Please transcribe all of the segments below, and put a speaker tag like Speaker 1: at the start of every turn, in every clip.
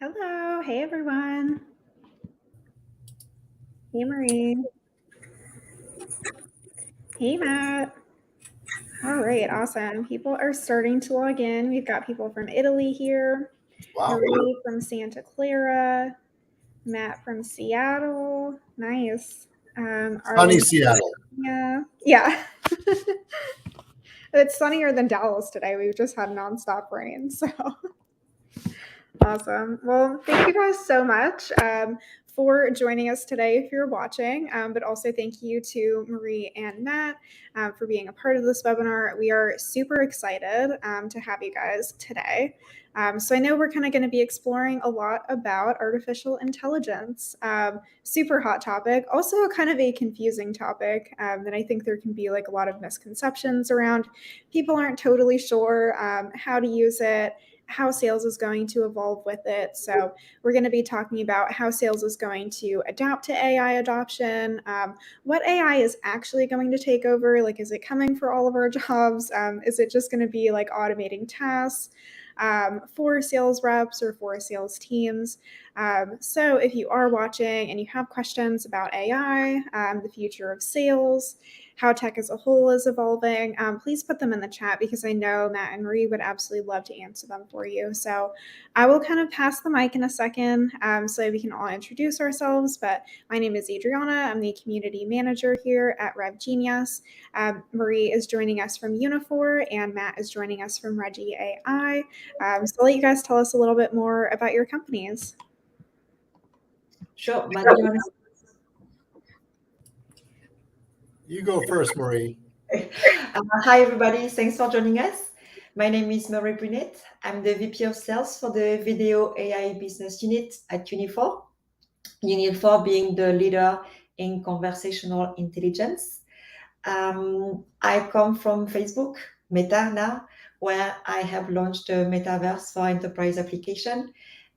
Speaker 1: Hello. Hey, everyone. Hey, Marie. Hey, Matt. All right. Awesome. People are starting to log in. We've got people from Italy here.
Speaker 2: Wow.
Speaker 1: Marie from Santa Clara. Matt from Seattle. Nice.
Speaker 2: Sunny
Speaker 1: Arlene.
Speaker 2: Seattle.
Speaker 1: Yeah. It's sunnier than Dallas today. We've just had nonstop rain. So awesome. Well, thank you guys so much for joining us today if you're watching, but also thank you to Marie and Matt for being a part of this webinar. We are super excited to have you guys today. So I know we're kind of going to be exploring a lot about artificial intelligence. Super hot topic, also kind of a confusing topic that I think there can be like a lot of misconceptions around. People aren't totally sure how to use it, how sales is going to evolve with it. So we're going to be talking about how sales is going to adapt to AI adoption, what AI is actually going to take over. Like, is it coming for all of our jobs? Is it just going to be like automating tasks for sales reps or for sales teams? So if you are watching and you have questions about AI, the future of sales, how tech as a whole is evolving, please put them in the chat because I know Matt and Marie would absolutely love to answer them for you. So I will kind of pass the mic in a second so we can all introduce ourselves. But my name is Adriana. I'm the community manager here at Rev Genius. Marie is joining us from Uniphore and Matt is joining us from Reggie AI. So I'll let you guys tell us a little bit more about your companies.
Speaker 3: Sure, Matt,
Speaker 2: You go first, Marie.
Speaker 3: Hi, everybody. Thanks for joining us. My name is Marie Brunet. I'm the VP of Sales for the Video AI Business Unit at Uniphore. Uniphore being the leader in conversational intelligence. I come from Facebook, Meta now, where I have launched a metaverse for enterprise application.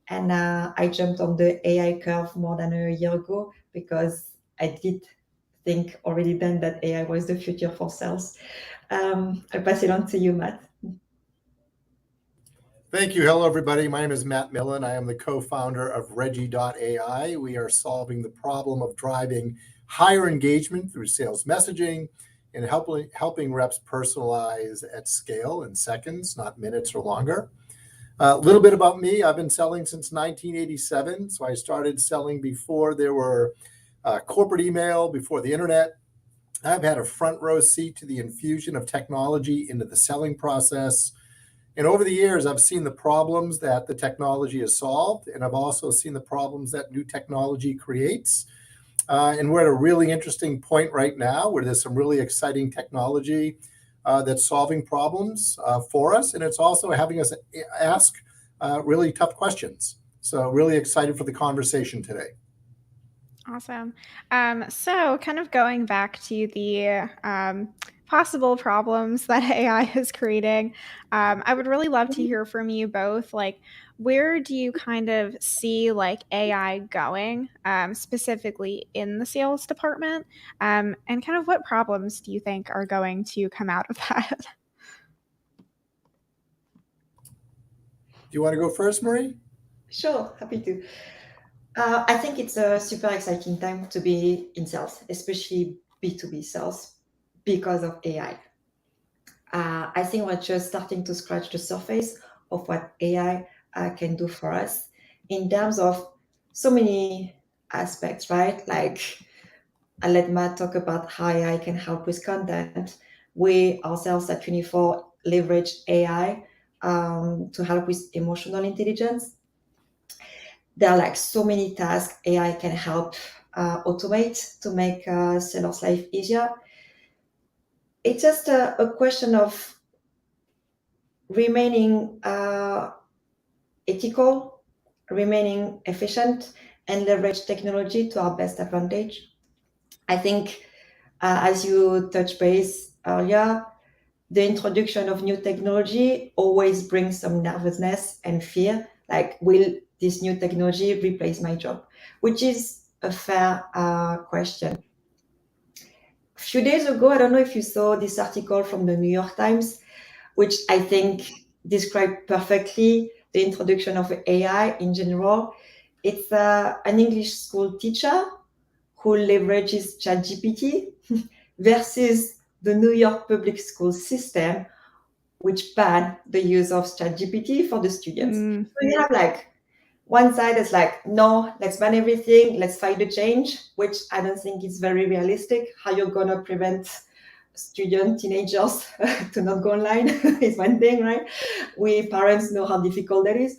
Speaker 3: And I jumped on the AI curve more than a year ago because I did think already then that AI was the future for sales. I'll pass it on to you, Matt.
Speaker 2: Thank you. Hello, everybody. My name is Matt Millen. I am the co-founder of Reggie.ai. We are solving the problem of driving higher engagement through sales messaging and helping reps personalize at scale in seconds, not minutes or longer. A little bit about me. I've been selling since 1987. So I started selling before there were corporate email, before the internet. I've had a front row seat to the infusion of technology into the selling process. And over the years, I've seen the problems that the technology has solved, and I've also seen the problems that new technology creates. And we're at a really interesting point right now where there's some really exciting technology that's solving problems for us, and it's also having us ask really tough questions. So really excited for the conversation today.
Speaker 1: Awesome. So kind of going back to the possible problems that AI is creating, I would really love to hear from you both. Like, where do you kind of see like AI going, specifically in the sales department? And kind of what problems do you think are going to come out of that?
Speaker 2: Do you want to go first, Marie?
Speaker 3: Sure, happy to. I think it's a super exciting time to be in sales, especially B2B sales, because of AI. I think we're just starting to scratch the surface of what AI can do for us in terms of so many aspects, right? Like, I'll let Matt talk about how AI can help with content. We ourselves at Uniphore leverage AI to help with emotional intelligence. There are like so many tasks AI can help automate to make sellers' life easier. It's just a question of remaining ethical, remaining efficient, and leverage technology to our best advantage. I think, as you touched base earlier, the introduction of new technology always brings some nervousness and fear. Like, will this new technology replace my job? Which is a fair question. A few days ago, I don't know if you saw this article from the New York Times, which I think described perfectly the introduction of AI in general. It's an English school teacher who leverages ChatGPT versus the New York public school system, which banned the use of ChatGPT for the students. So you have like one side is like, no, let's ban everything, let's fight the change, which I don't think is very realistic. How you're gonna prevent teenagers to not go online is one thing, right? We parents know how difficult that is.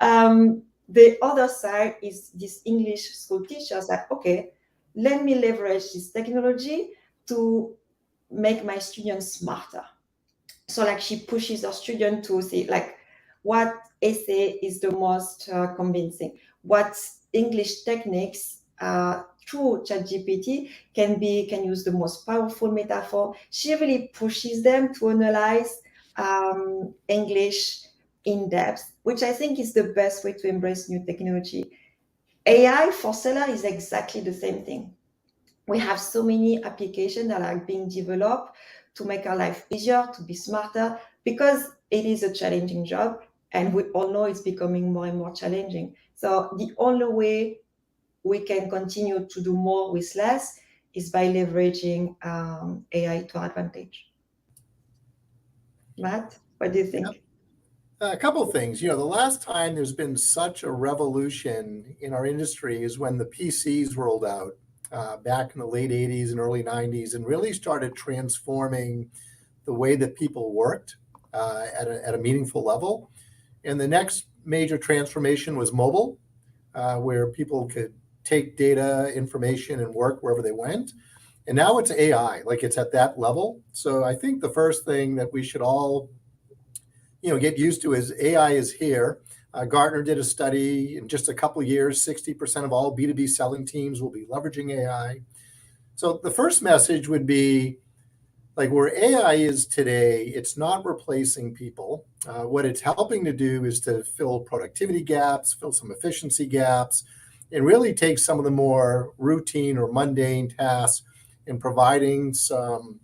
Speaker 3: The other side is these English school teachers like, okay, let me leverage this technology to make my students smarter. So like she pushes her student to say like what essay is the most convincing, what English techniques through ChatGPT can use the most powerful metaphor. She really pushes them to analyze English in depth, which I think is the best way to embrace new technology. AI for seller is exactly the same thing. We have so many applications that are being developed to make our life easier, to be smarter, because it is a challenging job. And we all know it's becoming more and more challenging. So the only way we can continue to do more with less is by leveraging AI to our advantage. Matt, what do you think?
Speaker 2: A couple of things. The last time there's been such a revolution in our industry is when the PCs rolled out back in the late 80s and early 90s and really started transforming the way that people worked at a meaningful level. And the next major transformation was mobile, where people could take data, information, and work wherever they went. And now it's AI, like it's at that level. So I think the first thing that we should all get used to is AI is here. Gartner did a study in just a couple of years, 60% of all B2B selling teams will be leveraging AI. So the first message would be like where AI is today, it's not replacing people. What it's helping to do is to fill productivity gaps, fill some efficiency gaps, and really take some of the more routine or mundane tasks and providing some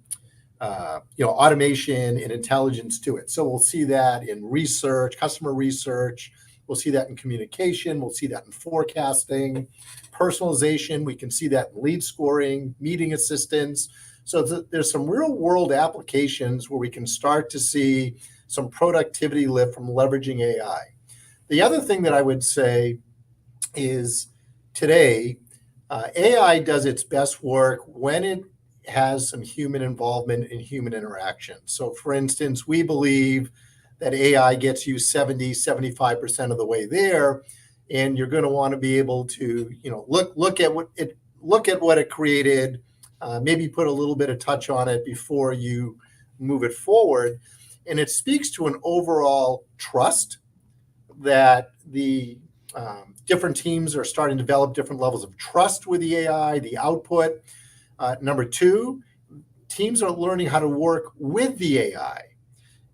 Speaker 2: automation and intelligence to it. So we'll see that in research, customer research. We'll see that in communication. We'll see that in forecasting, personalization. We can see that in lead scoring, meeting assistance. So there's some real world applications where we can start to see some productivity lift from leveraging AI. The other thing that I would say is today, AI does its best work when it has some human involvement and human interaction. So for instance, we believe that AI gets you 70-75% of the way there, and you're going to want to be able to look at what it created, maybe put a little bit of touch on it before you move it forward. And it speaks to an overall trust that the different teams are starting to develop different levels of trust with the AI, the output. Number two, teams are learning how to work with the AI.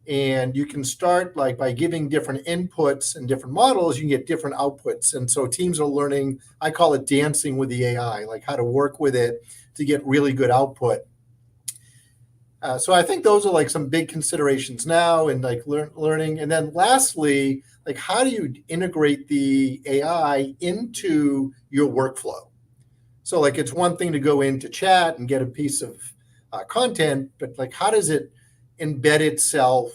Speaker 2: And you can start like by giving different inputs and different models, you can get different outputs. And so teams are learning, I call it dancing with the AI, like how to work with it to get really good output. So I think those are like some big considerations now and like learning. And then lastly, like how do you integrate the AI into your workflow? So like it's one thing to go into chat and get a piece of content, but like how does it embed itself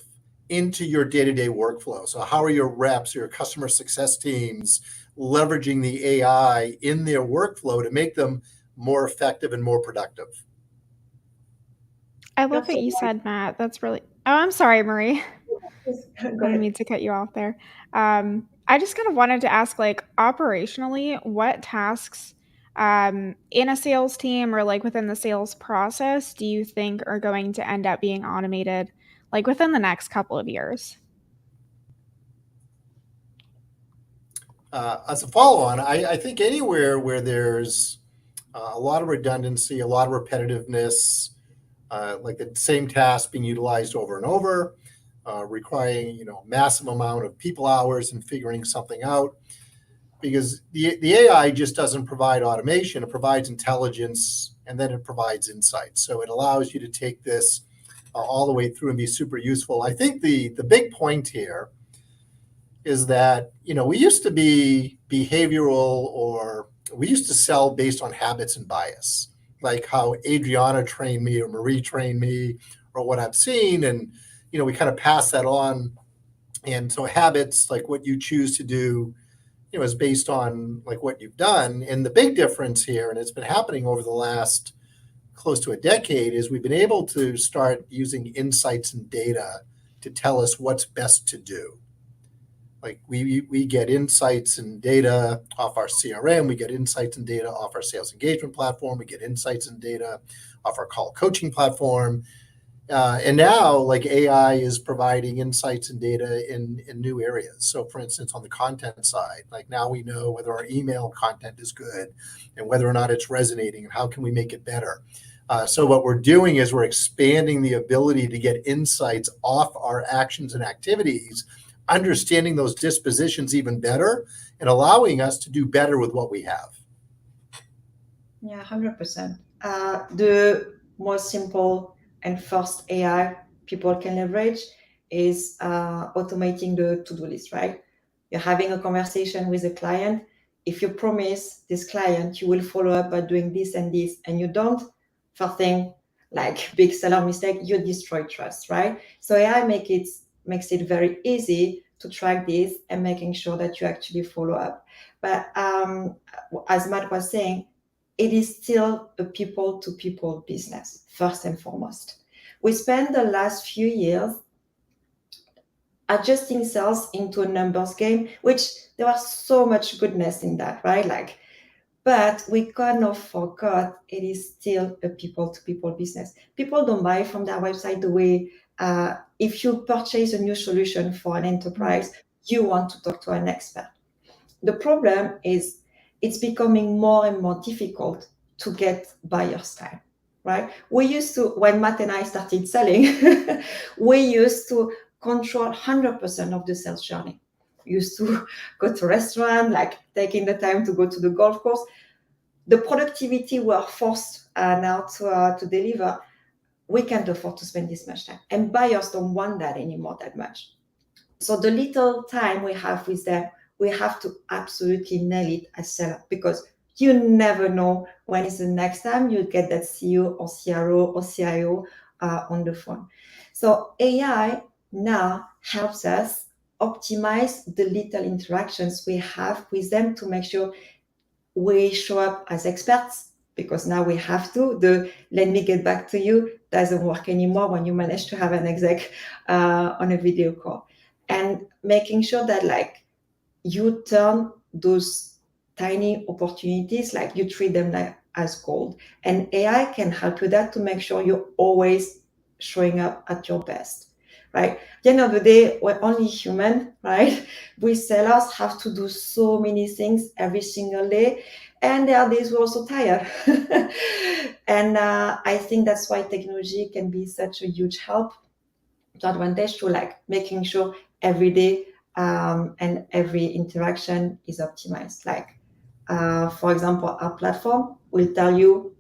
Speaker 2: into your day-to-day workflow? So how are your reps, your customer success teams leveraging the AI in their workflow to make them more effective and more productive?
Speaker 1: I love what you said, Matt. That's really. Oh, I'm sorry, Marie.
Speaker 3: Go
Speaker 1: I didn't
Speaker 3: ahead.
Speaker 1: mean to cut you off there. I just kind of wanted to ask, like, operationally, what tasks in a sales team or like within the sales process do you think are going to end up being automated, like within the next couple of years?
Speaker 2: As a follow-on, I think anywhere where there's a lot of redundancy, a lot of repetitiveness, like the same task being utilized over and over, requiring massive amount of people hours and figuring something out, because the AI just doesn't provide automation; it provides intelligence and then it provides insight. So it allows you to take this all the way through and be super useful. I think the big point here is that, we used to be behavioral, or we used to sell based on habits and bias, like how Adriana trained me or Marie trained me or what I've seen. And, we kind of pass that on. And so habits, like what you choose to do, is based on like what you've done. And the big difference here, and it's been happening over the last close to a decade, is we've been able to start using insights and data to tell us what's best to do. Like we get insights and data off our CRM, we get insights and data off our sales engagement platform, we get insights and data off our call coaching platform. And now, like, AI is providing insights and data in new areas. So, for instance, on the content side, like now we know whether our email content is good and whether or not it's resonating and how can we make it better. So what we're doing is we're expanding the ability to get insights off our actions and activities, understanding those dispositions even better, and allowing us to do better with what we have.
Speaker 3: Yeah, 100%. The most simple and first AI people can leverage is automating the to-do list, right? You're having a conversation with a client. If you promise this client you will follow up by doing this and this, and you don't, first thing, like big seller mistake, you destroy trust, right? So AI makes it very easy to track this and making sure that you actually follow up. But as Matt was saying, it is still a people-to-people business, first and foremost. We spent the last few years adjusting sales into a numbers game, which there was so much goodness in that, right? But we kind of forgot it is still a people-to-people business. People don't buy from their website the way if you purchase a new solution for an enterprise, you want to talk to an expert. The problem is it's becoming more and more difficult to get buyer's time, right? We used to, when Matt and I started selling, we used to control 100% of the sales journey. We used to go to a restaurant, like taking the time to go to the golf course. The productivity we're forced now to deliver, we can't afford to spend this much time. And buyers don't want that anymore that much. So the little time we have with them, we have to absolutely nail it as seller, because you never know when is the next time you get that CEO or CRO or CIO on the phone. So AI now helps us optimize the little interactions we have with them to make sure we show up as experts, because now we have to. The let me get back to you doesn't work anymore when you manage to have an exec on a video call. And making sure that like you turn those tiny opportunities, like you treat them like as gold. And AI can help you that to make sure you're always showing up at your best, right? At the end of the day, we're only human, right? We sellers have to do so many things every single day. And there are days we're also tired. And I think that's why technology can be such a huge help, to advantage to like making sure every day and every interaction is optimized. Like, for example, our platform will tell you,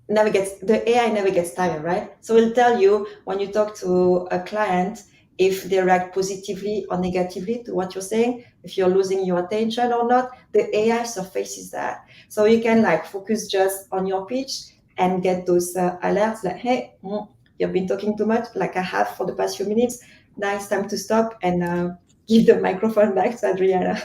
Speaker 3: the AI never gets tired, right? So it'll tell you when you talk to a client if they react positively or negatively to what you're saying, if you're losing your attention or not. The AI surfaces that. So you can like focus just on your pitch and get those alerts like, hey, you've been talking too much, like I have for the past few minutes. Now it's time to stop and give the microphone back to Adriana.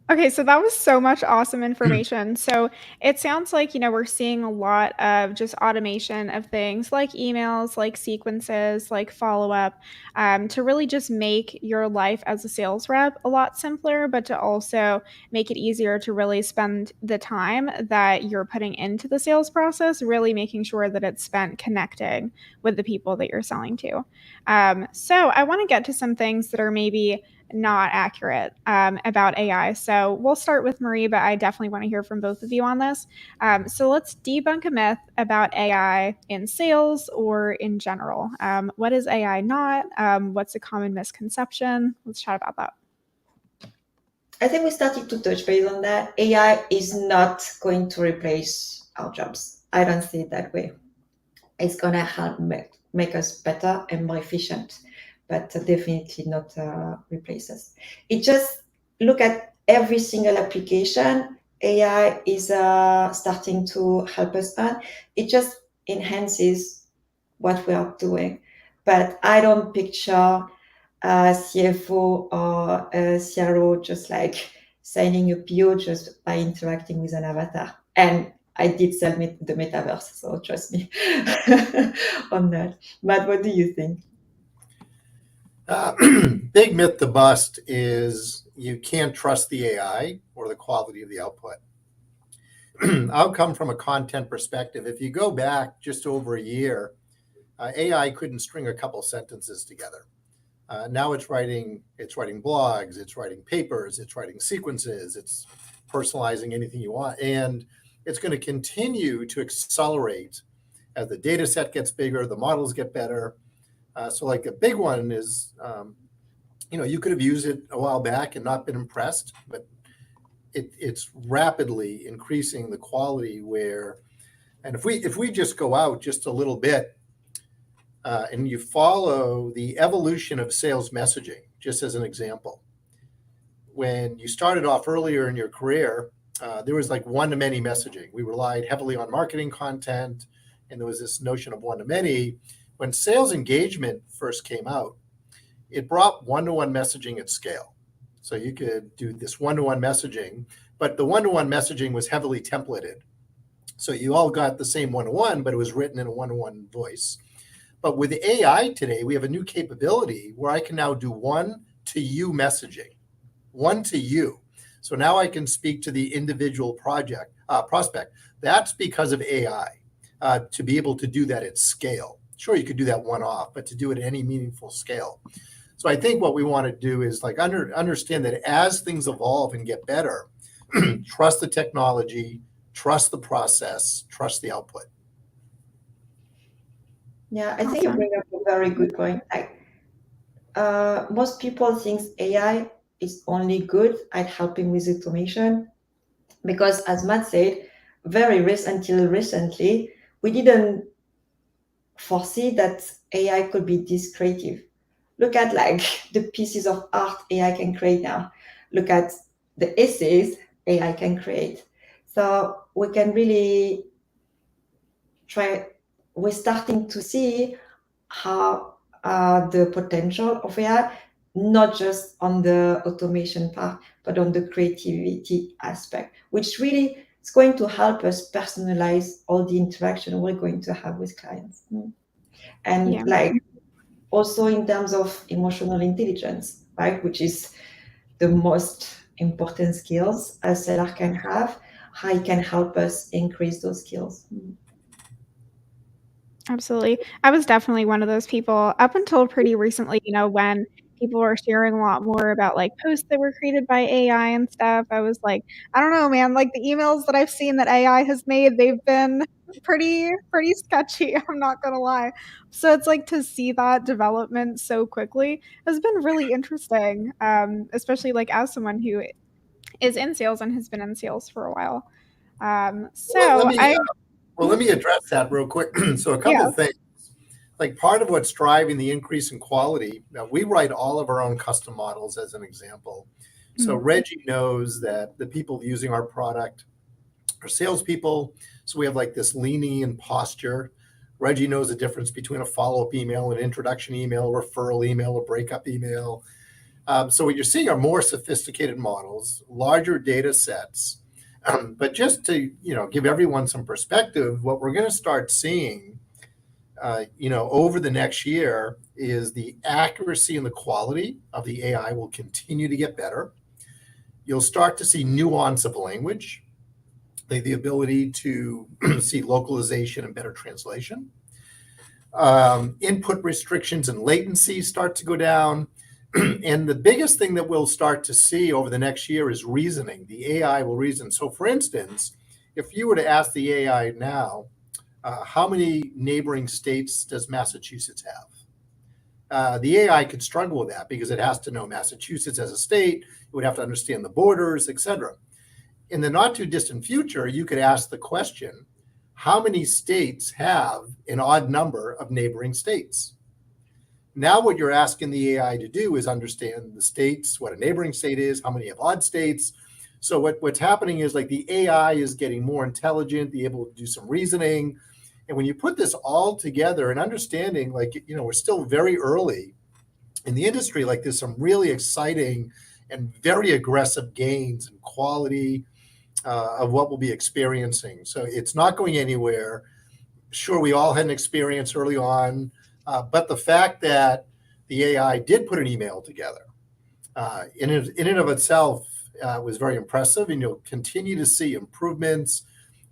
Speaker 1: Okay, so that was so much awesome information. So it sounds like, we're seeing a lot of just automation of things like emails, like sequences, like follow up, to really just make your life as a sales rep a lot simpler, but to also make it easier to really spend the time that you're putting into the sales process, really making sure that it's spent connecting with the people that you're selling to. So I want to get to some things that are maybe not accurate about AI. So we'll start with Marie, but I definitely want to hear from both of you on this. So let's debunk a myth about AI in sales or in general. What is AI not? What's a common misconception? Let's chat about that.
Speaker 3: I think we started to touch base on that. AI is not going to replace our jobs. I don't see it that way. It's going to help make us better and more efficient. but definitely not replace us. It just look at every single application AI is starting to help us on. It just enhances what we are doing. But I don't picture a CFO or a CRO just like signing a PO just by interacting with an avatar. And I did sell the metaverse, so trust me on that. Matt, what do you think?
Speaker 2: Big myth to bust is you can't trust the AI or the quality of the output. I'll come from a content perspective. If you go back just over a year, AI couldn't string a couple sentences together. Now it's writing blogs, it's writing papers, it's writing sequences, it's personalizing anything you want, and it's going to continue to accelerate as the data set gets bigger, the models get better. So like a big one is, you could have used it a while back and not been impressed, but it's rapidly increasing the quality and if we just go out just a little bit, and you follow the evolution of sales messaging, just as an example. When you started off earlier in your career, there was like one-to-many messaging. We relied heavily on marketing content, and there was this notion of one-to-many. When sales engagement first came out, it brought one-to-one messaging at scale. So you could do this one-to-one messaging, but the one-to-one messaging was heavily templated. So you all got the same one-to-one, but it was written in a one-to-one voice. But with AI today, we have a new capability where I can now do one-to-you messaging, one-to-you. So now I can speak to the individual prospect. That's because of AI, to be able to do that at scale. Sure, you could do that one-off, but to do it at any meaningful scale. So I think what we want to do is like understand that as things evolve and get better, trust the technology, trust the process, trust the output.
Speaker 3: Yeah, I think you bring up a very good point. Like, most people think AI is only good at helping with automation because, as Matt said, until recently, we didn't foresee that AI could be this creative. Look at like the pieces of art AI can create now. Look at the essays AI can create. So we can really try. We're starting to see how the potential of AI, not just on the automation part, but on the creativity aspect, which really is going to help us personalize all the interaction we're going to have with clients. And
Speaker 1: Yeah.
Speaker 3: like also in terms of emotional intelligence, right, which is the most important skills a seller can have, how it can help us increase those skills.
Speaker 1: Absolutely. I was definitely one of those people up until pretty recently, when people were sharing a lot more about like posts that were created by AI and stuff. I was like, I don't know, man, like the emails that I've seen that AI has made, they've been pretty sketchy, I'm not gonna lie. So it's like to see that development so quickly has been really interesting, especially like as someone who is in sales and has been in sales for a while.
Speaker 2: Let, let
Speaker 1: So
Speaker 2: me
Speaker 1: I
Speaker 2: let me address that real quick. So a couple
Speaker 1: yeah.
Speaker 2: of things. Like part of what's driving the increase in quality, now we write all of our own custom models as an example. So Reggie knows that the people using our product are salespeople. So we have like this leaning in posture. Reggie knows the difference between a follow-up email, an introduction email, a referral email, a breakup email. So what you're seeing are more sophisticated models, larger data sets. But just to give everyone some perspective, what we're going to start seeing over the next year is the accuracy and the quality of the AI will continue to get better. You'll start to see nuance of language, the ability to see localization and better translation. Input restrictions and latency start to go down. And the biggest thing that we'll start to see over the next year is reasoning. The AI will reason. So for instance, if you were to ask the AI now, how many neighboring states does Massachusetts have? The AI could struggle with that because it has to know Massachusetts as a state. It would have to understand the borders, etc. In the not too distant future, you could ask the question, how many states have an odd number of neighboring states? Now what you're asking the AI to do is understand the states, what a neighboring state is, how many have odd states. So what's happening is like the AI is getting more intelligent, be able to do some reasoning. And when you put this all together and understanding, like, we're still very early in the industry, like there's some really exciting and very aggressive gains in quality of what we'll be experiencing. So it's not going anywhere. Sure, we all had an experience early on, but the fact that the AI did put an email together in and of itself was very impressive, and you'll continue to see improvements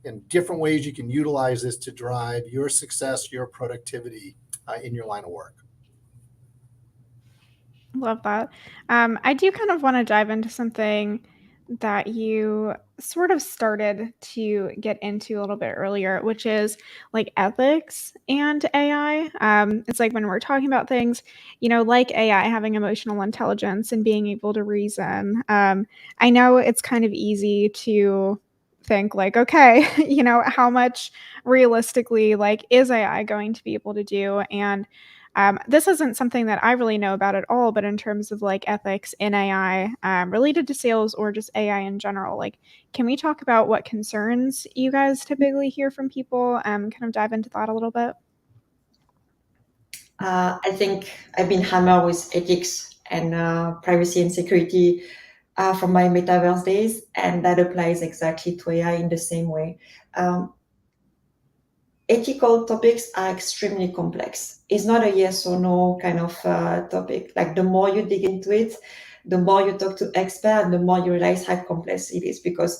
Speaker 2: and different ways you can utilize this to drive your success, your productivity in your line of work.
Speaker 1: Love that. I do kind of want to dive into something that you sort of started to get into a little bit earlier, which is like ethics and AI. It's like when we're talking about things, like AI having emotional intelligence and being able to reason. I know it's kind of easy to think like, okay, how much realistically, like, is AI going to be able to do? And this isn't something that I really know about at all, but in terms of like ethics in AI related to sales or just AI in general, like, can we talk about what concerns you guys typically hear from people? Kind of dive into that a little bit.
Speaker 3: I think I've been hammered with ethics and privacy and security from my metaverse days, and that applies exactly to AI in the same way. Um, Ethical topics are extremely complex. It's not a yes or no kind of topic. Like the more you dig into it, the more you talk to experts, the more you realize how complex it is, because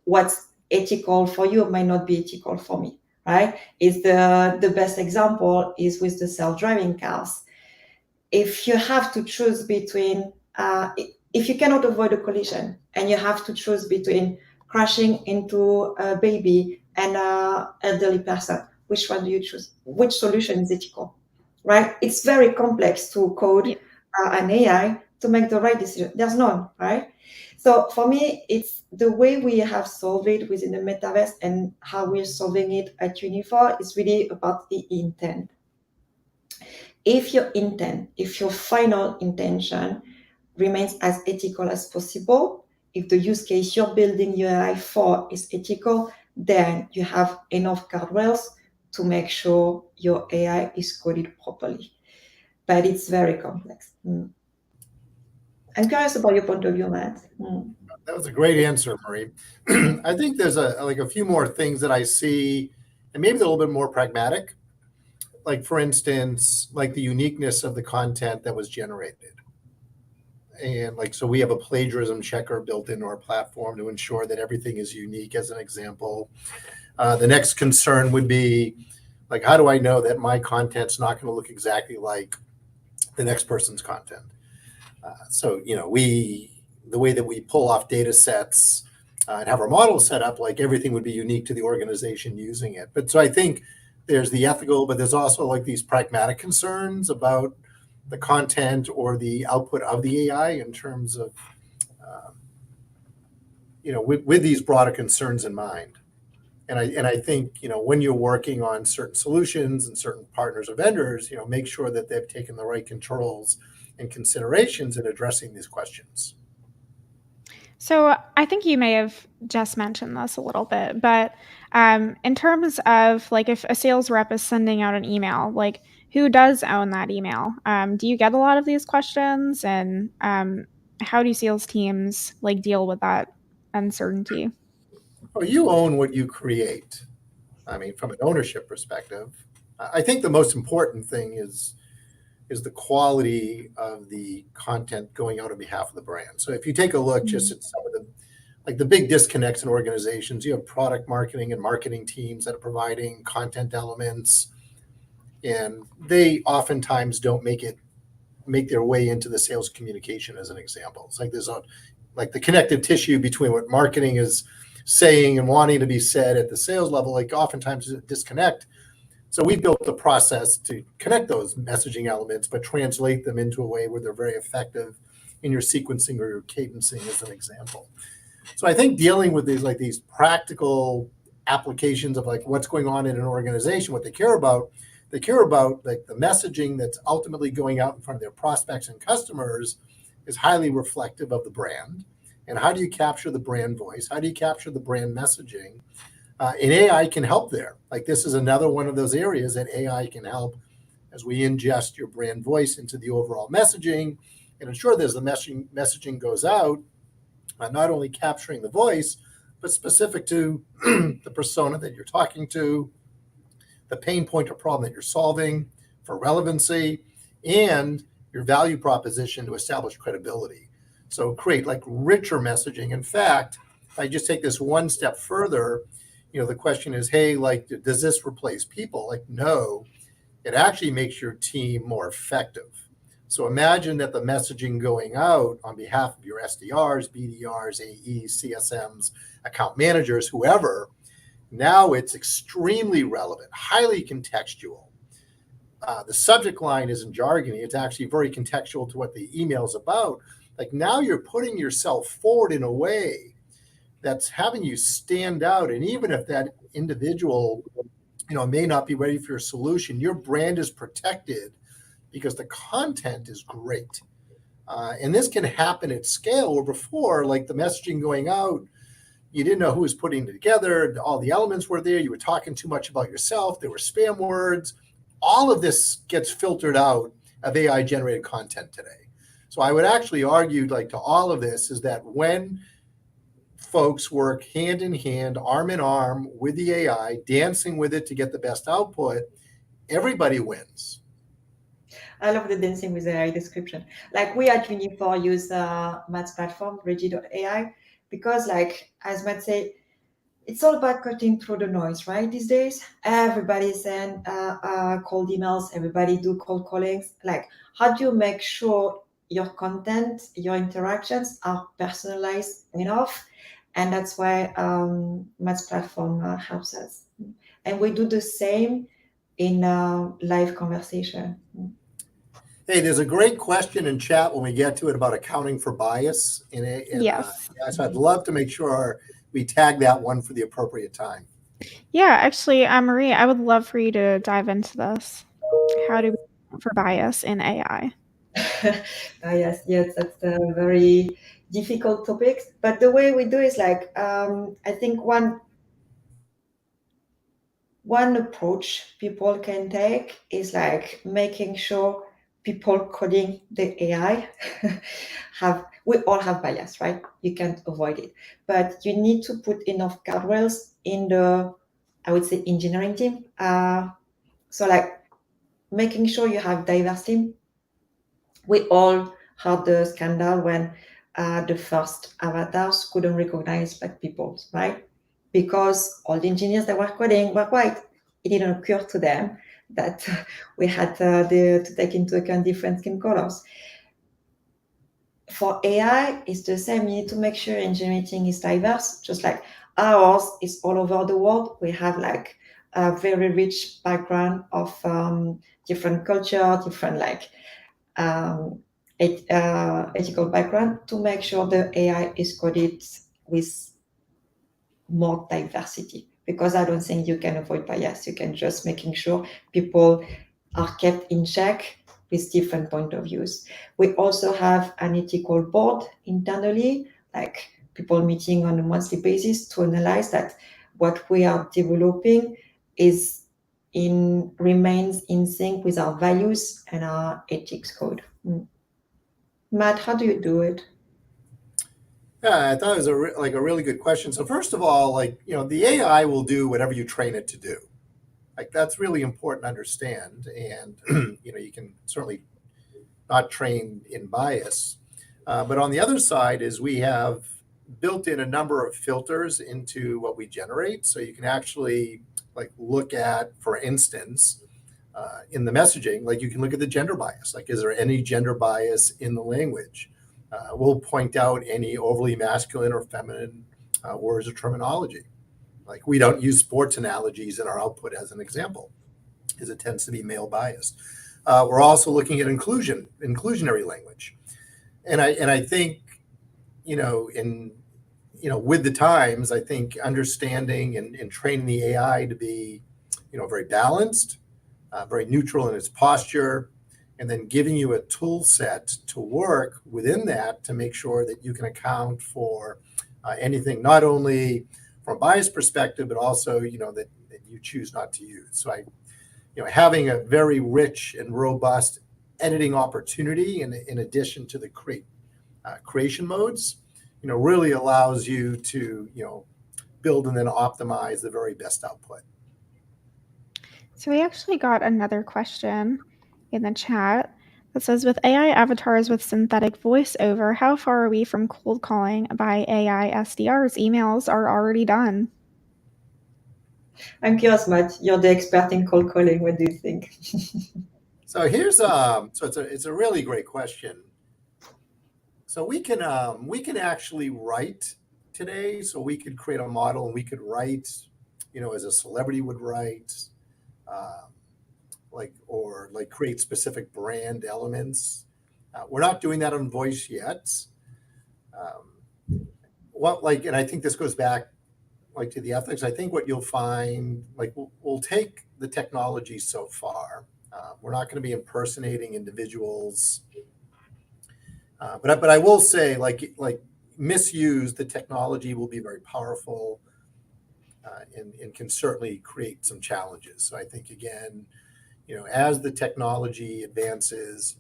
Speaker 3: what's ethical for you might not be ethical for me, right? Is the best example is with the self-driving cars. If you have to choose between if you cannot avoid a collision and you have to choose between crashing into a baby and an elderly person, which one do you choose? Which solution is ethical, right? It's very complex to code
Speaker 1: Yeah.
Speaker 3: an AI to make the right decision. There's none, right? So for me, it's the way we have solved it within the metaverse and how we're solving it at Uniphore is really about the intent. If your final intention remains as ethical as possible, if the use case you're building your AI for is ethical, then you have enough guardrails to make sure your AI is coded properly. But it's very complex. I'm curious about your point of view, Matt.
Speaker 2: That was a great answer, Marie. I think there's a few more things that I see, and maybe they're a little bit more pragmatic. Like for instance, like the uniqueness of the content that was generated. And like, so we have a plagiarism checker built into our platform to ensure that everything is unique, as an example. The next concern would be like, how do I know that my content's not going to look exactly like the next person's content? So, the way that we pull off data sets and have our models set up, like everything would be unique to the organization using it. But so I think there's the ethical, but there's also like these pragmatic concerns about the content or the output of the AI in terms of, with these broader concerns in mind. And I think, when you're working on certain solutions and certain partners or vendors, make sure that they've taken the right controls and considerations in addressing these questions.
Speaker 1: So I think you may have just mentioned this a little bit, but in terms of like if a sales rep is sending out an email, like who does own that email? Do you get a lot of these questions, and how do sales teams like deal with that uncertainty?
Speaker 2: Well, you own what you create. I mean, from an ownership perspective, I think the most important thing is the quality of the content going out on behalf of the brand. So if you take a look just at some of the big disconnects in organizations, you have product marketing and marketing teams that are providing content elements, and they oftentimes don't make their way into the sales communication, as an example. It's like there's like the connective tissue between what marketing is saying and wanting to be said at the sales level, like oftentimes there's a disconnect. So we built a process to connect those messaging elements, but translate them into a way where they're very effective in your sequencing or your cadencing, as an example. So I think dealing with these practical applications of like what's going on in an organization, what they care about, They care about like the messaging that's ultimately going out in front of their prospects and customers is highly reflective of the brand. And how do you capture the brand voice? How do you capture the brand messaging? And AI can help there. Like this is another one of those areas that AI can help as we ingest your brand voice into the overall messaging and ensure that as the messaging goes out, not only capturing the voice, but specific to the persona that you're talking to, the pain point or problem that you're solving for relevancy, and your value proposition to establish credibility. So create like richer messaging. In fact, if I just take this one step further, the question is, hey, like, does this replace people? Like, no, it actually makes your team more effective. So imagine that the messaging going out on behalf of your SDRs, BDRs, AEs, CSMs, account managers, whoever, now it's extremely relevant, highly contextual. The subject line isn't jargony. It's actually very contextual to what the email is about. Like now you're putting yourself forward in a way that's having you stand out. And even if that individual, may not be ready for your solution, your brand is protected because the content is great. And this can happen at scale where before, like the messaging going out, you didn't know who was putting it together. All the elements were there. You were talking too much about yourself. There were spam words. All of this gets filtered out of AI generated content today. So I would actually argue like to all of this is that when folks work hand in hand, arm in arm with the AI, dancing with it to get the best output, everybody wins.
Speaker 3: I love the dancing with AI description. Like we at Uniphore use Matt's platform, Regi.ai, because like, as Matt said, it's all about cutting through the noise, right? These days, everybody send cold emails, everybody do cold callings. Like, how do you make sure your content, your interactions are personalized enough? And that's why Matt's platform helps us. And we do the same in live conversation.
Speaker 2: Hey, there's a great question in chat when we get to it about accounting for bias.
Speaker 1: Yes.
Speaker 2: So I'd love to make sure we tag that one for the appropriate time.
Speaker 1: Yeah, actually, Marie, I would love for you to dive into this. How do we account for bias in AI?
Speaker 3: Yes, that's a very difficult topic. But the way we do is like, I think one approach people can take is like making sure people coding the AI we all have bias, right? You can't avoid it, but you need to put enough guardrails in the, I would say, engineering team. So like making sure you have diverse team. We all had the scandal when the first avatars couldn't recognize black people, right? Because all the engineers that were coding were white. It didn't occur to them that we had to take into account different skin colors. For AI, it's the same. You need to make sure engineering is diverse, just like ours is all over the world. We have like a very rich background of different culture, different like ethical background to make sure the AI is coded with more diversity. Because I don't think you can avoid bias. You can just making sure people are kept in check with different point of views. We also have an ethical board internally, like people meeting on a monthly basis to analyze that what we are developing remains in sync with our values and our ethics code. Matt, how do you do it?
Speaker 2: Yeah, I thought it was a really good question. So first of all, the AI will do whatever you train it to do. Like that's really important to understand. And you can certainly not train in bias. But on the other side is we have built in a number of filters into what we generate. So you can actually look at, for instance, in the messaging, like you can look at the gender bias. Like, is there any gender bias in the language? We'll point out any overly masculine or feminine words or terminology. Like we don't use sports analogies in our output as an example, because it tends to be male biased. We're also looking at inclusionary language, and I think with the times, I think understanding and training the AI to be very balanced, very neutral in its posture, and then giving you a tool set to work within that to make sure that you can account for anything, not only from a bias perspective, but also, that you choose not to use. So having a very rich and robust editing opportunity in addition to the creation modes, really allows you to, build and then optimize the very best output.
Speaker 1: So we actually got another question in the chat that says, with AI avatars with synthetic voiceover, how far are we from cold calling by AI SDRs? Emails are already done.
Speaker 3: I'm curious, Matt. You're the expert in cold calling. What do you think?
Speaker 2: So it's a really great question. So we can actually write today. So we could create a model and we could write, as a celebrity would write, or create specific brand elements. We're not doing that on voice yet. And I think this goes back to the ethics. I think what you'll find, we'll take the technology so far. We're not going to be impersonating individuals. But I will say, misuse the technology will be very powerful, and can certainly create some challenges. So I think, again, as the technology advances,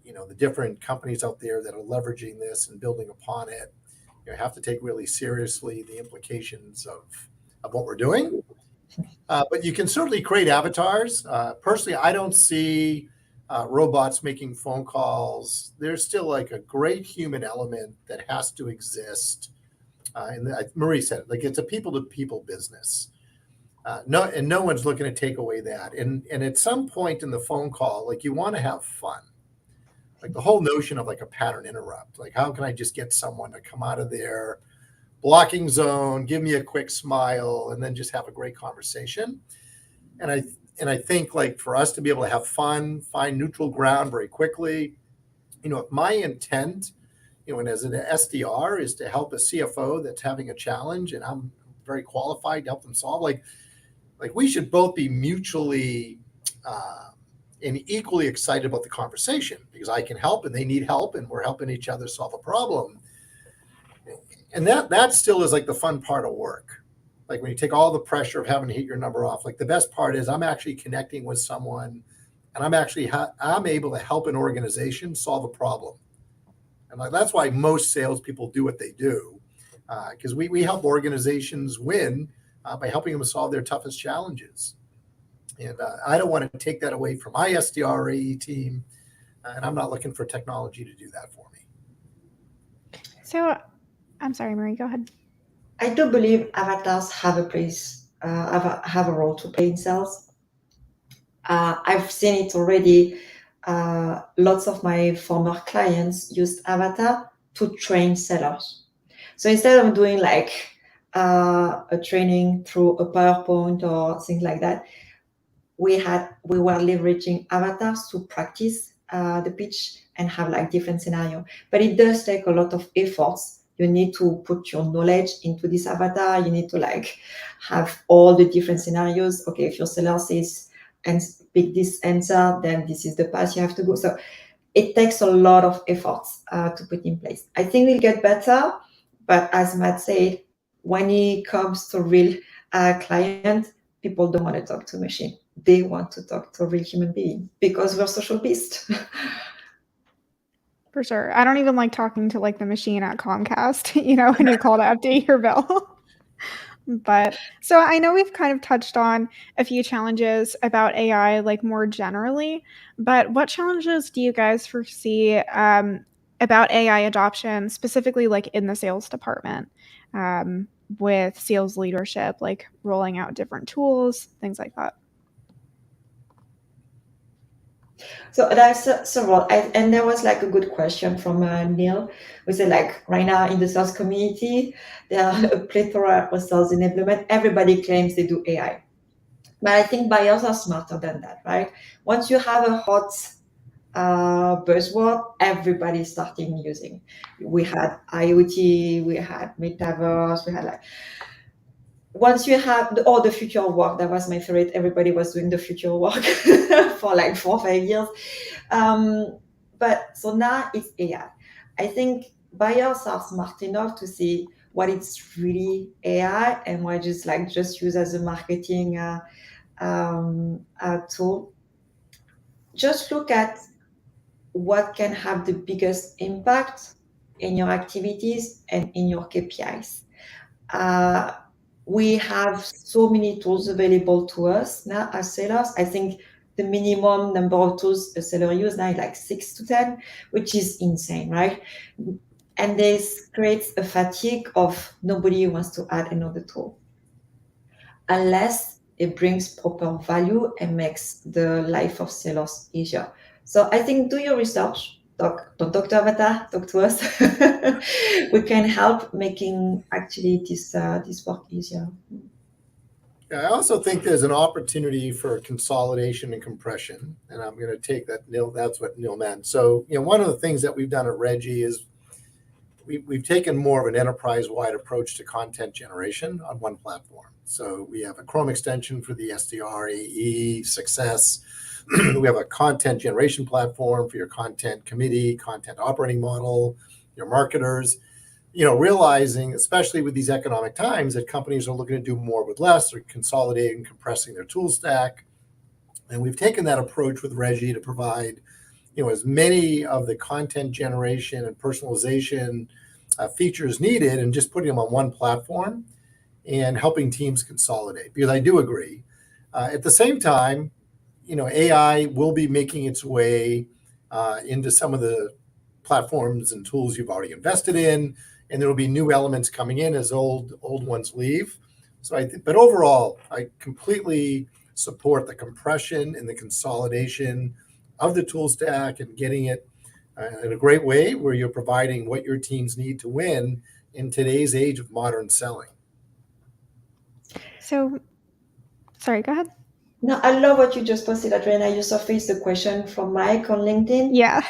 Speaker 2: the different companies out there that are leveraging this and building upon it, have to take really seriously the implications of what we're doing. But you can certainly create avatars. Personally, I don't see robots making phone calls. There's still a great human element that has to exist. And Marie said it, it's a people-to-people business. No one's looking to take away that. And at some point in the phone call, you want to have fun. The whole notion of a pattern interrupt, how can I just get someone to come out of their blocking zone, give me a quick smile, and then just have a great conversation. And I think for us to be able to have fun, find neutral ground very quickly, if my intent, and as an SDR is to help a CFO that's having a challenge and I'm very qualified to help them solve, we should both be mutually and equally excited about the conversation, because I can help and they need help and we're helping each other solve a problem. And that still is the fun part of work. When you take all the pressure of having to hit your number off, the best part is I'm actually connecting with someone and I'm able to help an organization solve a problem. And that's why most salespeople do what they do, because we help organizations win by helping them solve their toughest challenges. And I don't want to take that away from my SDR AE team, and I'm not looking for technology to do that for me.
Speaker 1: So, I'm sorry, Marie, go ahead.
Speaker 3: I do believe avatars have a place, have a role to play in sales. I've seen it already. Lots of my former clients used avatar to train sellers. So instead of doing a training through a PowerPoint or things like that, we were leveraging avatars to practice the pitch and have different scenarios. But it does take a lot of efforts. You need to put your knowledge into this avatar. You need to have all the different scenarios. Okay, if your seller says and pick this answer, then this is the path you have to go. So it takes a lot of efforts to put in place. I think we'll get better, but as Matt said, when it comes to real client, people don't want to talk to a machine. They want to talk to a real human being because we're social beasts.
Speaker 1: For sure. I don't even like talking to the machine at Comcast, when you call to update your bill. But so I know we've kind of touched on a few challenges about AI, more generally, but what challenges do you guys foresee about AI adoption, specifically in the sales department, with sales leadership, rolling out different tools, things like that?
Speaker 3: So there's several, and there was a good question from Neil, who said right now in the sales community, there are a plethora of sales enablement. Everybody claims they do AI. But I think buyers are smarter than that, right? Once you have a hot buzzword, everybody's starting using. We had IoT, we had metaverse, we had once you have the future of work, that was my favorite. Everybody was doing the future of work for like 4 or 5 years. But so now it's AI. I think buyers are smart enough to see what it's really AI and what just use as a marketing tool. Just look at what can have the biggest impact in your activities and in your KPIs. We have so many tools available to us now as sellers. I think the minimum number of tools a seller uses now is like 6 to 10, which is insane, right? And this creates a fatigue of nobody wants to add another tool unless it brings proper value and makes the life of sellers easier. So I think do your research. Don't talk to Avatar, talk to us. We can help making actually this work easier.
Speaker 2: I also think there's an opportunity for consolidation and compression, and I'm going to take that. Neil, that's what Neil meant. So, one of the things that we've done at Reggie is we've taken more of an enterprise-wide approach to content generation on one platform. So we have a Chrome extension for the SDR, AE, success. We have a content generation platform for your content committee, content operating model, your marketers. Realizing, especially with these economic times, that companies are looking to do more with less, or consolidating, compressing their tool stack. And we've taken that approach with Reggie to provide, as many of the content generation and personalization features needed, and just putting them on one platform and helping teams consolidate. Because I do agree. At the same time, AI will be making its way into some of the platforms and tools you've already invested in, and there will be new elements coming in as old ones leave. So but overall, I completely support the compression and the consolidation of the tool stack and getting it in a great way where you're providing what your teams need to win in today's age of modern selling.
Speaker 1: So, sorry, go ahead.
Speaker 3: No, I love what you just posted, Adriana. You surfaced the question from Mike on LinkedIn.
Speaker 1: Yeah,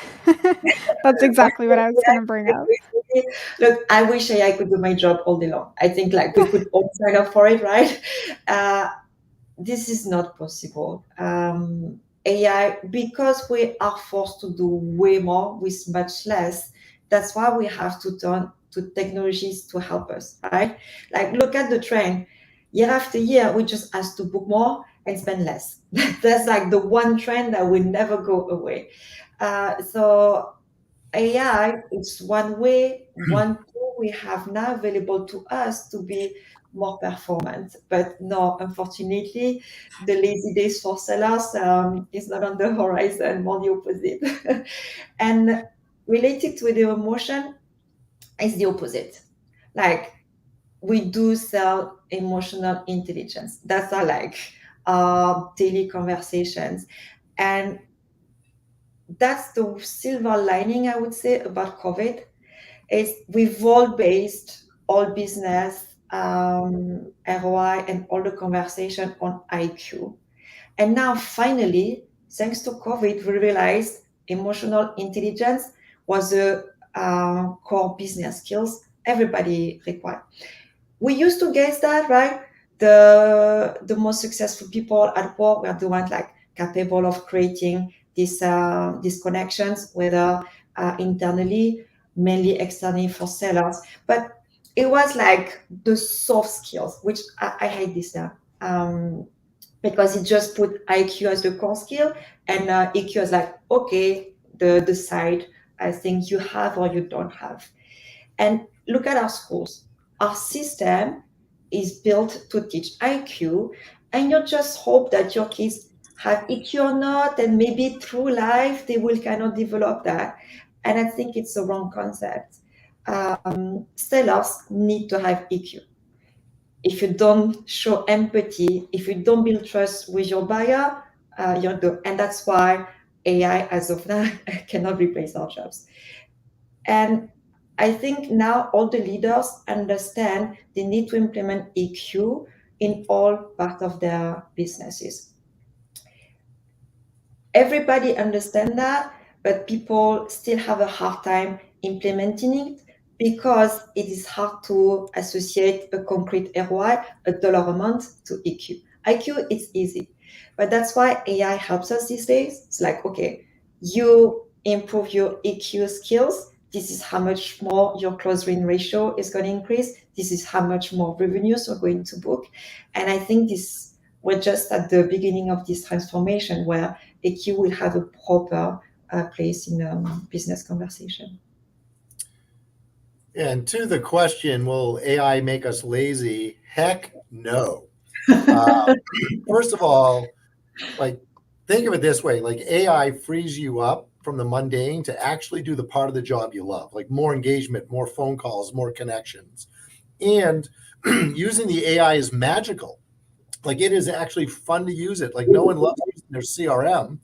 Speaker 1: that's exactly what I was going to bring up.
Speaker 3: Look, I wish AI could do my job all day long. I think we could all sign up for it, right? This is not possible. AI, because we are forced to do way more with much less, that's why we have to turn to technologies to help us, right? Look at the trend. Year after year, we just ask to book more and spend less. That's the one trend that will never go away. So AI, it's one way, one tool we have now available to us to be more performant. But no, unfortunately, the lazy days for sellers is not on the horizon, more the opposite. And related to the emotion is the opposite. We do sell emotional intelligence. That's our daily conversations. And that's the silver lining, I would say, about COVID, is we've all based all business, ROI, and all the conversation on IQ. And now, finally, thanks to COVID, we realized emotional intelligence was a core business skills everybody required. We used to guess that, right? The most successful people at work were the ones capable of creating these connections, whether internally, mainly externally for sellers. But it was the soft skills, which I hate this term, because it just put IQ as the core skill and EQ as okay, the side I think you have or you don't have. And look at our schools. Our system is built to teach IQ, and you just hope that your kids have EQ or not, and maybe through life they will kind of develop that. And I think it's a wrong concept. Sellers need to have EQ. If you don't show empathy, if you don't build trust with your buyer, and that's why AI, as of now, cannot replace our jobs. And I think now all the leaders understand they need to implement EQ in all parts of their businesses. Everybody understands that, but people still have a hard time implementing it because it is hard to associate a concrete ROI, a dollar amount, to EQ. IQ, it's easy. But that's why AI helps us these days. It's like, okay, you improve your EQ skills. This is how much more your close win ratio is going to increase. This is how much more revenues you're going to book. And I think we're just at the beginning of this transformation where EQ will have a proper place in business conversation.
Speaker 2: And to the question, will AI make us lazy? Heck no. First of all, like, think of it this way, like AI frees you up from the mundane to actually do the part of the job you love, like more engagement, more phone calls, more connections. And using the AI is magical. Like, it is actually fun to use it. Like, no one loves using their CRM,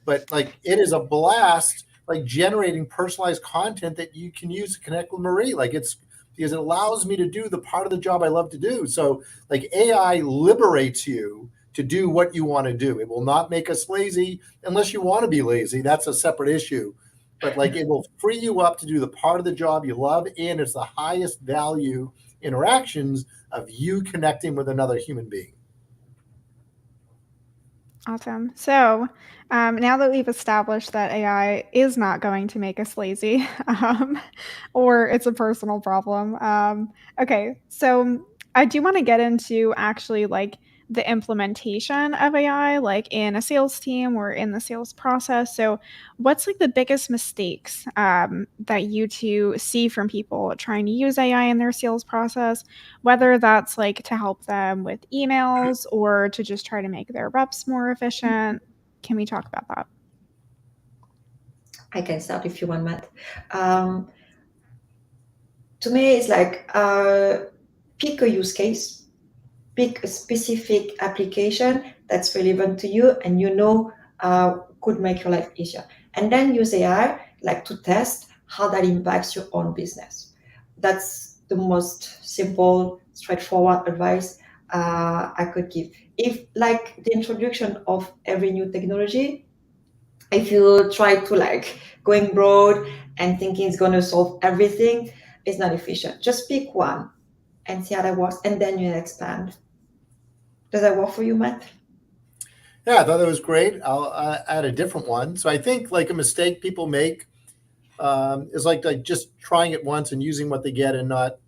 Speaker 2: but like it is a blast, like generating personalized content that you can use to connect with Marie. Like, it's because it allows me to do the part of the job I love to do. So like AI liberates you to do what you want to do. It will not make us lazy unless you want to be lazy. That's a separate issue. But like, it will free you up to do the part of the job you love, and it's the highest value interactions of you connecting with another human being.
Speaker 1: Awesome. So now that we've established that AI is not going to make us lazy, or it's a personal problem. Okay, so I do want to get into actually like the implementation of AI, like in a sales team or in the sales process. So, what's like the biggest mistakes that you two see from people trying to use AI in their sales process? Whether that's like to help them with emails or to just try to make their reps more efficient. Can we talk about that?
Speaker 3: I can start if you want, Matt. To me, it's like pick a use case, pick a specific application that's relevant to you and could make your life easier. And then use AI like to test how that impacts your own business. That's the most simple, straightforward advice I could give. If like the introduction of every new technology, if you try to like going broad and thinking it's going to solve everything, it's not efficient. Just pick one and see how that works, and then you expand. Does that work for you, Matt?
Speaker 2: Yeah, I thought that was great. I'll add a different one. So I think like a mistake people make is like just trying it once and using what they get, and not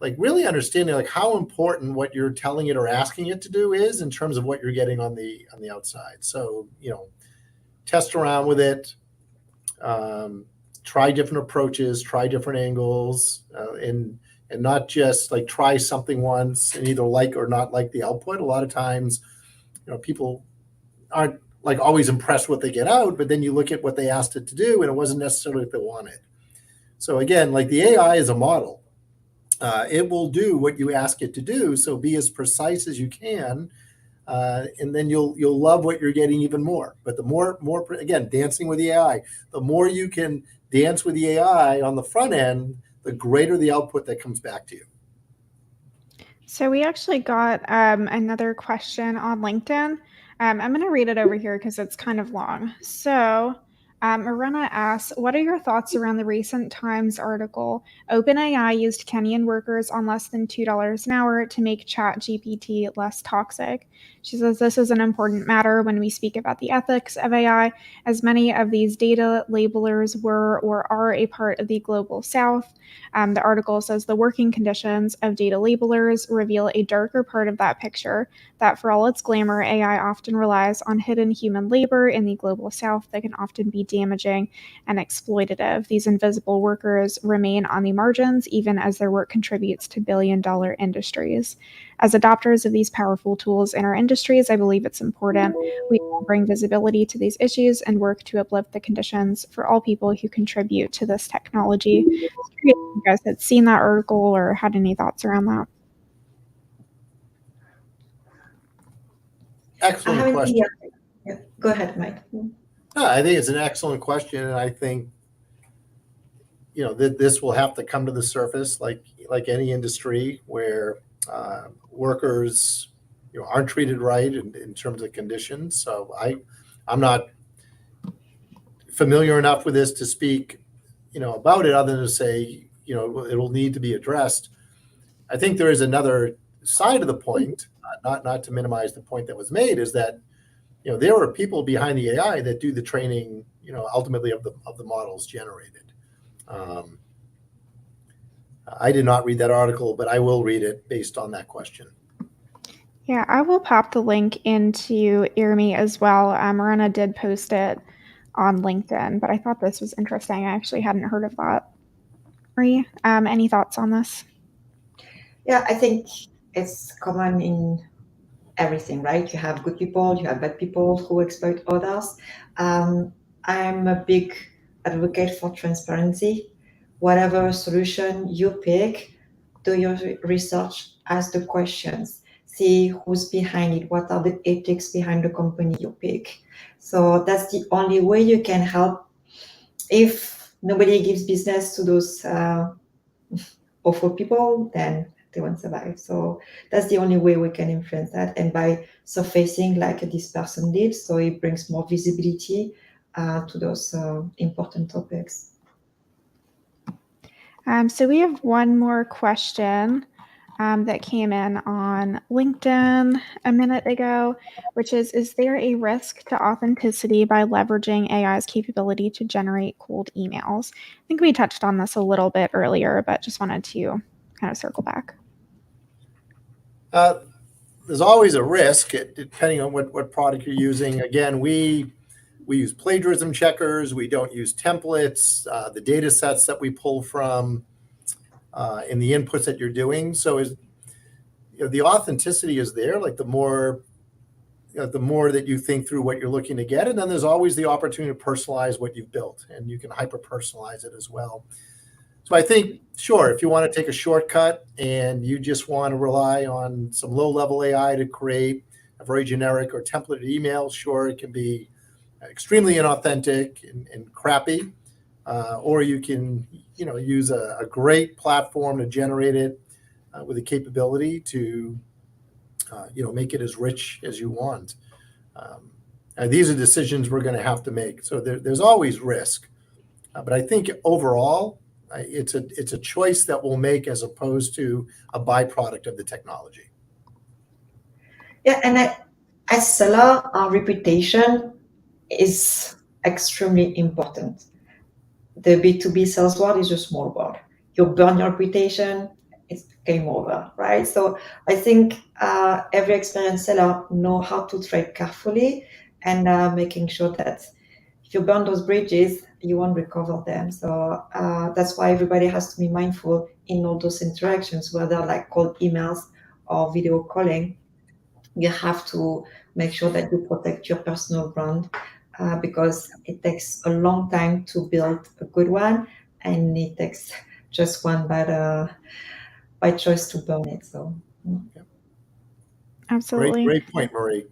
Speaker 2: like really understanding like how important what you're telling it or asking it to do is in terms of what you're getting on the outside. So test around with it, try different approaches, try different angles, and not just like try something once and either like or not like the output. A lot of times, people aren't like always impressed what they get out, but then you look at what they asked it to do and it wasn't necessarily what they wanted. So again, like the AI is a model. It will do what you ask it to do. So be as precise as you can, and then you'll love what you're getting even more. But the more again, dancing with the AI, the more you can dance with the AI on the front end, the greater the output that comes back to you.
Speaker 1: So we actually got another question on LinkedIn. I'm going to read it over here because it's kind of long. So Marina asks, what are your thoughts around the recent Times article? OpenAI used Kenyan workers on less than $2 an hour to make ChatGPT less toxic. She says this is an important matter when we speak about the ethics of AI, as many of these data labelers were or are a part of the global south. The article says the working conditions of data labelers reveal a darker part of that picture, that for all its glamour, AI often relies on hidden human labor in the global south that can often be damaging and exploitative. These invisible workers remain on the margins even as their work contributes to billion-dollar industries. As adopters of these powerful tools in our industries, I believe it's important we bring visibility to these issues and work to uplift the conditions for all people who contribute to this technology. If you guys had seen that article or had any thoughts around that.
Speaker 2: Excellent question.
Speaker 3: Yeah. Go ahead, Mike.
Speaker 2: No, I think it's an excellent question, and I think that this will have to come to the surface, like any industry where workers aren't treated right in terms of conditions. So I'm not familiar enough with this to speak about it other than to say, it'll need to be addressed. I think there is another side of the point, not to minimize the point that was made, is that there are people behind the AI that do the training, ultimately of the models generated. I did not read that article, but I will read it based on that question.
Speaker 1: Yeah, I will pop the link into EARME as well. Marina did post it on LinkedIn, but I thought this was interesting. I actually hadn't heard of that. Marie, any thoughts on this?
Speaker 3: Yeah, I think it's common in everything, right? You have good people, you have bad people who exploit others. I'm a big advocate for transparency. Whatever solution you pick, do your research, ask the questions, see who's behind it, what are the ethics behind the company you pick. So that's the only way you can help. If nobody gives business to those awful people, then they won't survive. So that's the only way we can influence that, and by surfacing like this person did, so it brings more visibility to those important topics.
Speaker 1: So we have one more question that came in on LinkedIn a minute ago, which is there a risk to authenticity by leveraging AI's capability to generate cold emails? I think we touched on this a little bit earlier, but just wanted to kind of circle back.
Speaker 2: There's always a risk, depending on what product you're using. Again, we use plagiarism checkers. We don't use templates, the data sets that we pull from, and the inputs that you're doing. So the authenticity is there, like the more that you think through what you're looking to get. And then there's always the opportunity to personalize what you've built, and you can hyper-personalize it as well. So I think, sure, if you want to take a shortcut and you just want to rely on some low-level AI to create a very generic or templated email, sure, it can be extremely inauthentic and crappy. Or you can, use a great platform to generate it with the capability to, make it as rich as you want. And these are decisions we're going to have to make. So there's always risk. But I think overall, it's a choice that we'll make as opposed to a byproduct of the technology.
Speaker 3: Yeah, and as seller, our reputation is extremely important. The B2B sales world is a small world. You burn your reputation, it's game over, right? So I think every experienced seller know how to trade carefully and making sure that if you burn those bridges, you won't recover them. So that's why everybody has to be mindful in all those interactions, whether like cold emails or video calling. You have to make sure that you protect your personal brand because it takes a long time to build a good one, and it takes just one bad choice to burn it. So,
Speaker 1: Absolutely.
Speaker 2: Great point, Marie.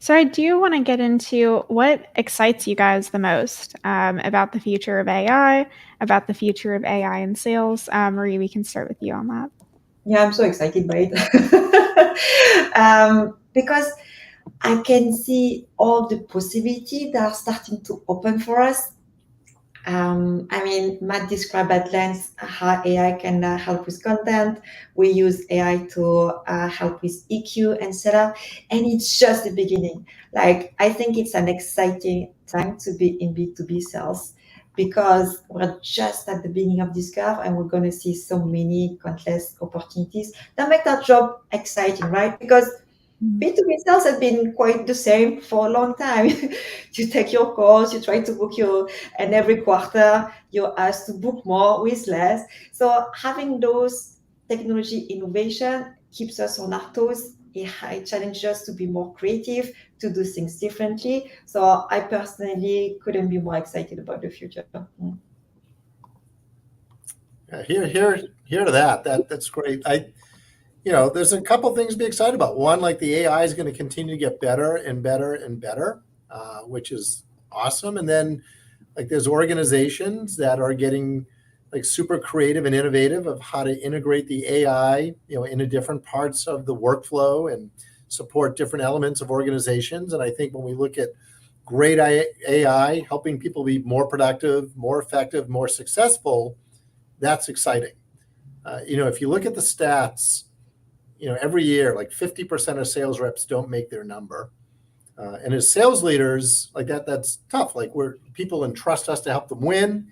Speaker 1: So I do want to get into what excites you guys the most about the future of AI, about the future of AI in sales. Marie, we can start with you on that.
Speaker 3: Yeah, I'm so excited by it because I can see all the possibilities that are starting to open for us. Matt described at length how AI can help with content. We use AI to help with EQ and setup, and it's just the beginning. Like, I think it's an exciting time to be in B2B sales because we're just at the beginning of this curve, and we're going to see so many countless opportunities that make that job exciting, right? Because B2B sales has been quite the same for a long time. You take your calls, you try to book and every quarter you're asked to book more with less. So having those technology innovation keeps us on our toes. It challenges us to be more creative, to do things differently. So I personally couldn't be more excited about the future.
Speaker 2: Hear to that. That's great. There's a couple things to be excited about. One, like the AI is going to continue to get better and better and better, which is awesome. And then, like, there's organizations that are getting like super creative and innovative of how to integrate the AI, into different parts of the workflow and support different elements of organizations. And I think when we look at great AI helping people be more productive, more effective, more successful, that's exciting. If you look at the stats, every year, like 50% of sales reps don't make their number. And as sales leaders, like that's tough. Like people entrust us to help them win.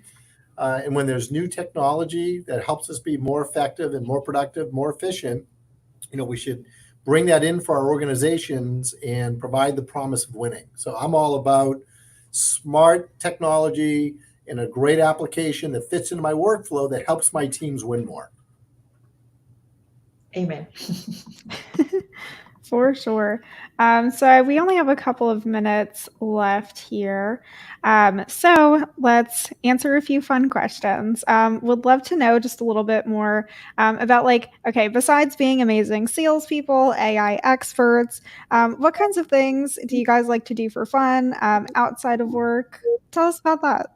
Speaker 2: And when there's new technology that helps us be more effective and more productive, more efficient, we should bring that in for our organizations and provide the promise of winning. So I'm all about smart technology and a great application that fits into my workflow that helps my teams win more.
Speaker 3: Amen.
Speaker 1: For sure. So we only have a couple of minutes left here. So let's answer a few fun questions. Would love to know just a little bit more about besides being amazing salespeople, AI experts, what kinds of things do you guys like to do for fun outside of work? Tell us about that.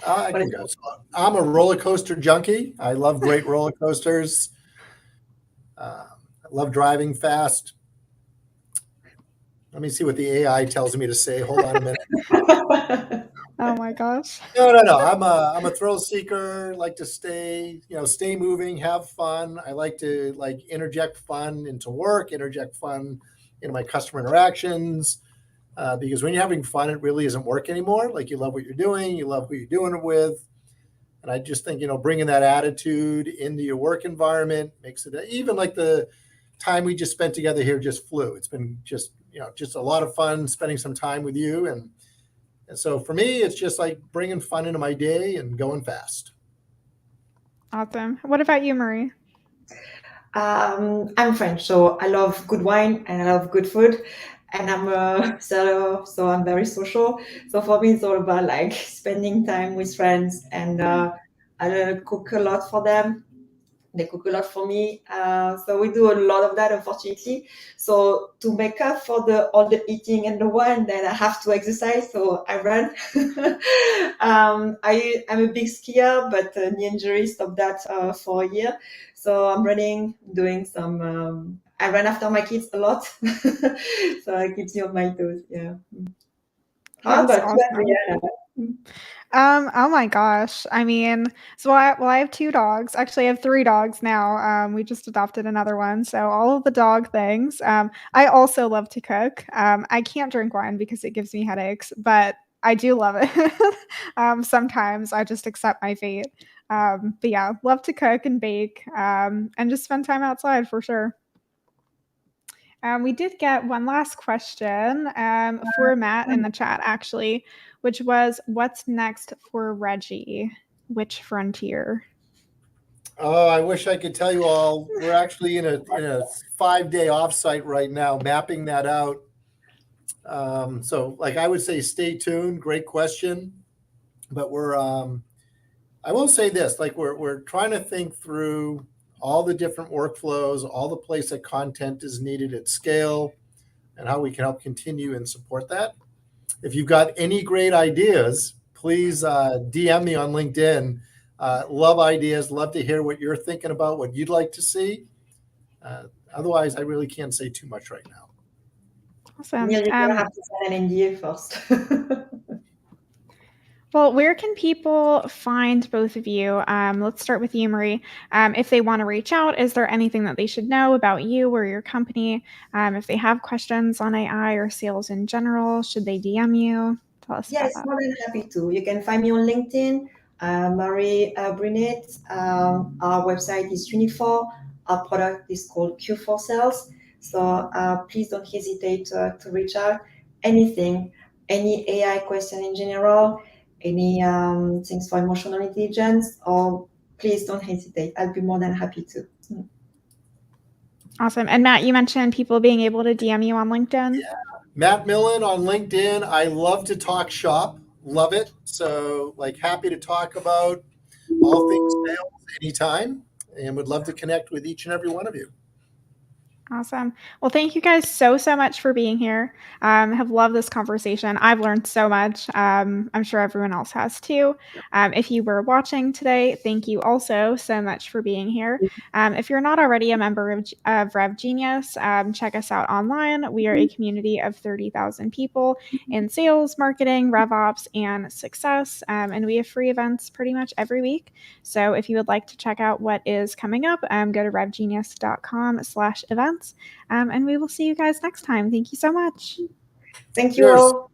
Speaker 2: I can go. So I'm a roller coaster junkie. I love great roller coasters. I love driving fast. Let me see what the AI tells me to say. Hold on a minute.
Speaker 1: Oh my gosh.
Speaker 2: No. I'm a thrill seeker. Like to stay moving, have fun. I like to interject fun into work, interject fun into my customer interactions. Because when you're having fun, it really isn't work anymore. Like you love what you're doing, you love who you're doing it with. And I just think, bringing that attitude into your work environment makes it even like the time we just spent together here just flew. It's been just a lot of fun spending some time with you. And so for me, it's just like bringing fun into my day and going fast.
Speaker 1: Awesome. What about you, Marie?
Speaker 3: I'm French, so I love good wine and I love good food. And I'm a seller, so I'm very social. So for me, it's all about spending time with friends, and I cook a lot for them. They cook a lot for me. So we do a lot of that, unfortunately. So to make up for all the eating and the wine, then I have to exercise. So I run. I'm a big skier, but knee injury stopped that for a year. So I'm running, doing some. I run after my kids a lot, so it keeps me on my toes. Yeah. How
Speaker 1: That's
Speaker 3: about you,
Speaker 1: awesome.
Speaker 3: Adriana?
Speaker 1: Oh my gosh. I mean, so I have 2 dogs. Actually, I have 3 dogs now. We just adopted another one. So all of the dog things. I also love to cook. I can't drink wine because it gives me headaches, but I do love it. Sometimes I just accept my fate. But yeah, love to cook and bake, and just spend time outside for sure. We did get one last question for Matt in the chat, actually, which was, "What's next for Reggie? Which frontier?"
Speaker 2: Oh, I wish I could tell you all. We're actually in a 5-day offsite right now, mapping that out. So I would say stay tuned. Great question. But I will say this, we're trying to think through all the different workflows, all the place that content is needed at scale, and how we can help continue and support that. If you've got any great ideas, please DM me on LinkedIn. Love ideas, love to hear what you're thinking about, what you'd like to see. Otherwise, I really can't say too much right now.
Speaker 1: Awesome.
Speaker 3: Neil, you're gonna have to sign an NDA first.
Speaker 1: Well, where can people find both of you? Let's start with you, Marie. If they want to reach out, is there anything that they should know about you or your company? If they have questions on AI or sales in general, should they DM you? Tell us about
Speaker 3: Yes,
Speaker 1: that.
Speaker 3: more than happy to. You can find me on LinkedIn, Marie Brunet. Our website is Uniphore. Our product is called Q4 Sales. So please don't hesitate to reach out. Anything, any AI question in general, any things for emotional intelligence, or please don't hesitate. I'll be more than happy to.
Speaker 1: Awesome. And Matt, you mentioned people being able to DM you on LinkedIn.
Speaker 2: Yeah. Matt Millen on LinkedIn. I love to talk shop. Love it. So happy to talk about all things sales anytime, and would love to connect with each and every one of you.
Speaker 1: Awesome. Well, thank you guys so much for being here. Have loved this conversation. I've learned so much. I'm sure everyone else has too. If you were watching today, thank you also so much for being here. If you're not already a member of Rev Genius, check us out online. We are a community of 30,000 people in sales, marketing, RevOps, and success. And we have free events pretty much every week. So if you would like to check out what is coming up, go to revgenius.com/events. And we will see you guys next time. Thank you so much.
Speaker 3: Thank you
Speaker 2: Cheers.
Speaker 3: all.